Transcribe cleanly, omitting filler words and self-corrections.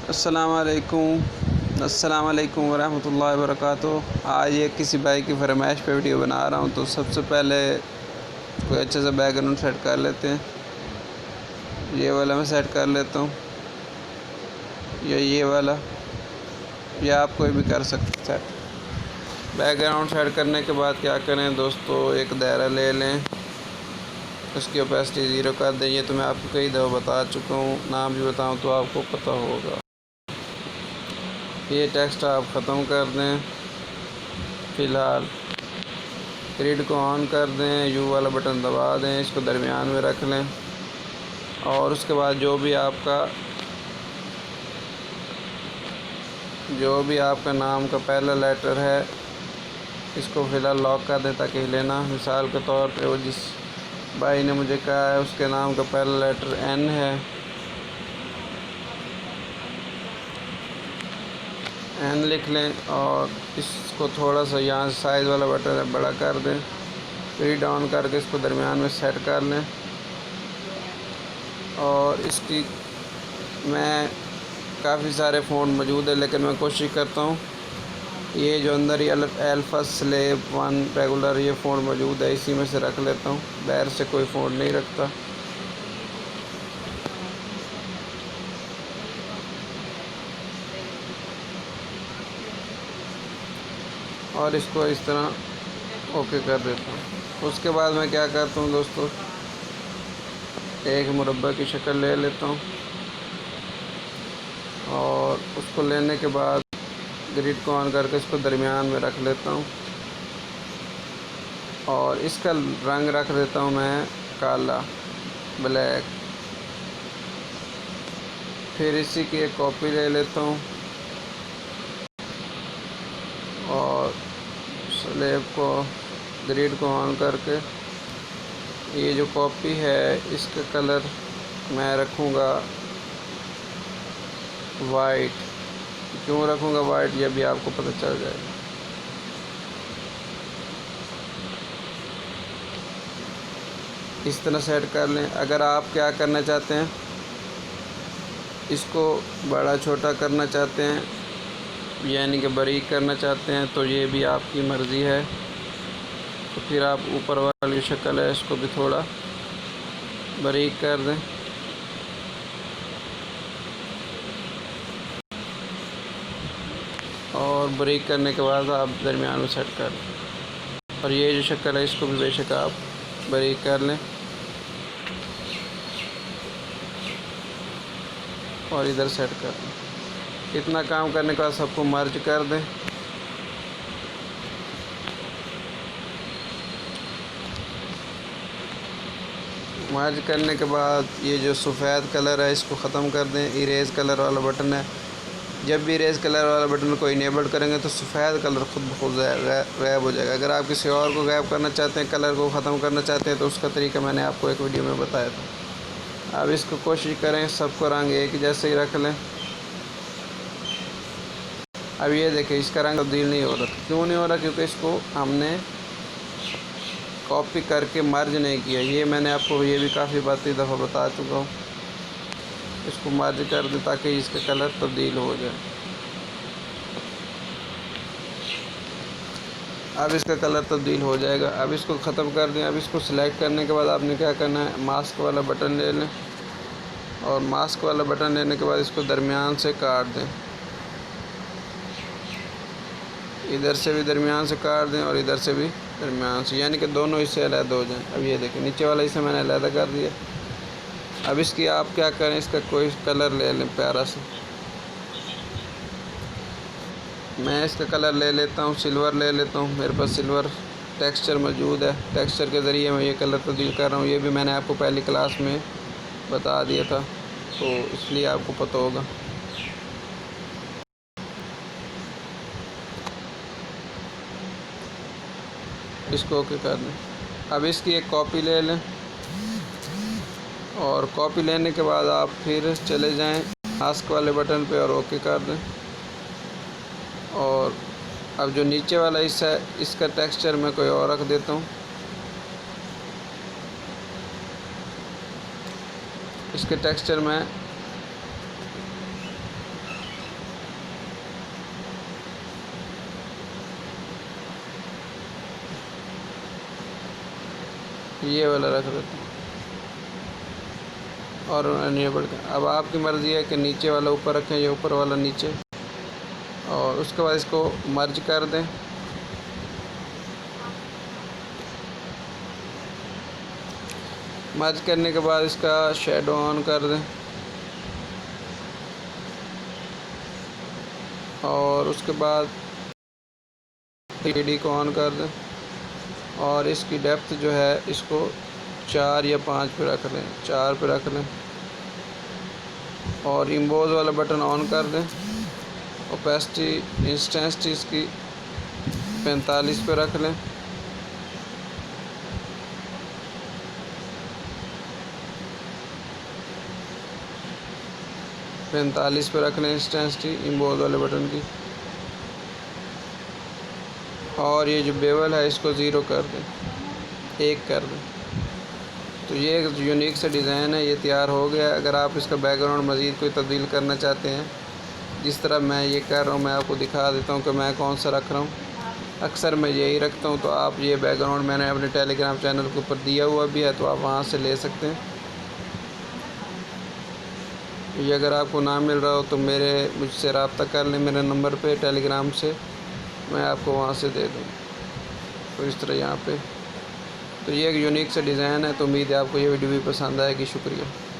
अस्सलाम वालेकुम वरहमतुल्लाहि वबरकातुहू। आज ये किसी भाई की फरमाइश पे वीडियो बना रहा हूँ। तो सबसे पहले कोई अच्छे से बैकग्राउंड सेट कर लेते हैं। ये वाला मैं सेट कर लेता हूँ, या ये वाला, या आप कोई भी कर सकते सेट। बैकग्राउंड सेट करने के बाद क्या करें दोस्तों, एक दायरा ले लें, उसकी ओपेसिटी 0 कर दें। ये तो मैं आपको कई दफ़ा बता चुका हूँ, नाम भी बताऊँ तो आपको पता होगा। ये टेक्स्ट आप ख़त्म कर दें। फ़िलहाल ग्रिड को ऑन कर दें, यू वाला बटन दबा दें, इसको दरमियान में रख लें। और उसके बाद जो भी आपका नाम का पहला लेटर है, इसको फ़िलहाल लॉक कर दें ताकि लेना। मिसाल के तौर पे वो जिस भाई ने मुझे कहा है उसके नाम का पहला लेटर एन है, एन लिख लें। और इसको थोड़ा सा यहाँ से साइज़ वाला बटन है बड़ा कर दें, ग्रिड ऑन करके इसको दरमियान में सेट कर लें। और इसकी मैं काफ़ी सारे फ़ॉन्ट मौजूद है, लेकिन मैं कोशिश करता हूँ ये जो अंदर ही अल्फ़ा स्लेब 1 रेगुलर ये फ़ॉन्ट मौजूद है, इसी में से रख लेता हूँ। बाहर से कोई फ़ॉन्ट नहीं रखता। और इसको इस तरह ओके कर देता हूँ। उसके बाद मैं क्या करता हूँ दोस्तों, एक मुरब्बा की शक्ल ले लेता हूँ और उसको लेने के बाद ग्रिड को ऑन करके इसको दरमियान में रख लेता हूँ। और इसका रंग रख देता हूँ मैं काला, ब्लैक। फिर इसी की एक कॉपी ले लेता हूँ और स्लेब को ग्रिड को ऑन करके ये जो कॉपी है इसका कलर मैं रखूँगा वाइट। क्यों रखूँगा वाइट, ये भी आपको पता चल जाएगा। इस तरह सेट कर लें। अगर आप क्या करना चाहते हैं, इसको बड़ा छोटा करना चाहते हैं, यानी कि बारीक करना चाहते हैं, तो ये भी आपकी मर्ज़ी है। तो फिर आप ऊपर वाली शक्ल है इसको भी थोड़ा बारीक कर दें। और बारीक करने के बाद आप दरमियान में सेट कर लें। और ये जो शक्ल है इसको भी बेशक आप बारीक कर लें। और इधर सेट कर दें। इतना काम करने के बाद सबको मर्ज कर दें। मर्ज करने के बाद ये जो सफ़ेद कलर है इसको ख़त्म कर दें। इरेज़ कलर वाला बटन है, जब भी इरेज़ कलर वाला बटन को इनेबल करेंगे तो सफ़ेद कलर खुद ब खुद गायब हो जाएगा। अगर आप किसी और को गायब करना चाहते हैं, कलर को ख़त्म करना चाहते हैं, तो उसका तरीका मैंने आपको एक वीडियो में बताया था। अब इसको कोशिश करें सबको रंग एक जैसे ही रख लें। अब ये देखें इसका रंग तब्दील नहीं हो रहा। क्यों नहीं हो रहा? क्योंकि इसको हमने कॉपी करके मर्ज नहीं किया। ये मैंने आपको ये भी काफ़ी दफ़ा बता चुका हूँ। इसको मर्ज कर दें ताकि इसका कलर तब्दील हो जाए। अब इसका कलर तब्दील हो जाएगा। अब इसको ख़त्म कर दें। अब इसको सिलेक्ट करने के बाद आपने क्या करना है, मास्क वाला बटन ले लें। और मास्क वाला बटन लेने के बाद इसको दरमियान से काट दें। इधर से भी दरमियान से काट दें और इधर से भी दरमियान से, यानी कि दोनों हिस्से अलग हो जाएं। अब ये देखें नीचे वाला हिस्सा मैंने अलग कर दिया। अब इसकी आप क्या करें, इसका कोई कलर ले लें प्यारा सा। मैं इसका कलर ले लेता हूँ, सिल्वर ले लेता हूँ। मेरे पास सिल्वर टेक्सचर मौजूद है। टेक्सचर के ज़रिए मैं ये कलर तब्दील कर रहा हूँ। ये भी मैंने आपको पहली क्लास में बता दिया था, तो इसलिए आपको पता होगा। इसको ओके कर दें। अब इसकी एक कॉपी ले लें और कॉपी लेने के बाद आप फिर चले जाएं मास्क वाले बटन पे और ओके कर दें। और अब जो नीचे वाला हिस्सा है इसका टेक्सचर मैं कोई और रख देता हूँ। इसके टेक्सचर में ये वाला रख देते हैं और अनेबल। अब आपकी मर्ज़ी है कि नीचे वाला ऊपर रखें या ऊपर वाला नीचे। और उसके बाद इसको मर्ज कर दें। मर्ज करने के बाद इसका शेडो ऑन कर दें और उसके बाद LED को ऑन कर दें और इसकी डेप्थ जो है इसको 4 या 5 पे रख लें, 4 पे रख लें और इम्बोज वाला बटन ऑन कर दें। ओपेसिटी इंटेंसिटी इसकी 45 पे रख लें। पे रख लें इंटेंसिटी इम्बोज वाले बटन की। और ये जो बेवल है इसको 0 कर दें, 1 कर दें। तो ये एक यूनिक सा डिज़ाइन है, ये तैयार हो गया। अगर आप इसका बैकग्राउंड मज़ीद कोई तब्दील करना चाहते हैं, जिस तरह मैं ये कर रहा हूँ, मैं आपको दिखा देता हूँ कि मैं कौन सा रख रहा हूँ। अक्सर मैं यही रखता हूँ। तो आप ये बैकग्राउंड मैंने अपने टेलीग्राम चैनल के ऊपर दिया हुआ भी है, तो आप वहाँ से ले सकते हैं। ये अगर आपको ना मिल रहा हो तो मुझसे रब्ता कर लें मेरे नंबर पे टेलीग्राम से, मैं आपको वहाँ से दे दूँ। तो इस तरह यहाँ पे तो ये एक यूनिक सा डिज़ाइन है। तो उम्मीद है आपको ये वीडियो भी पसंद आएगी। शुक्रिया।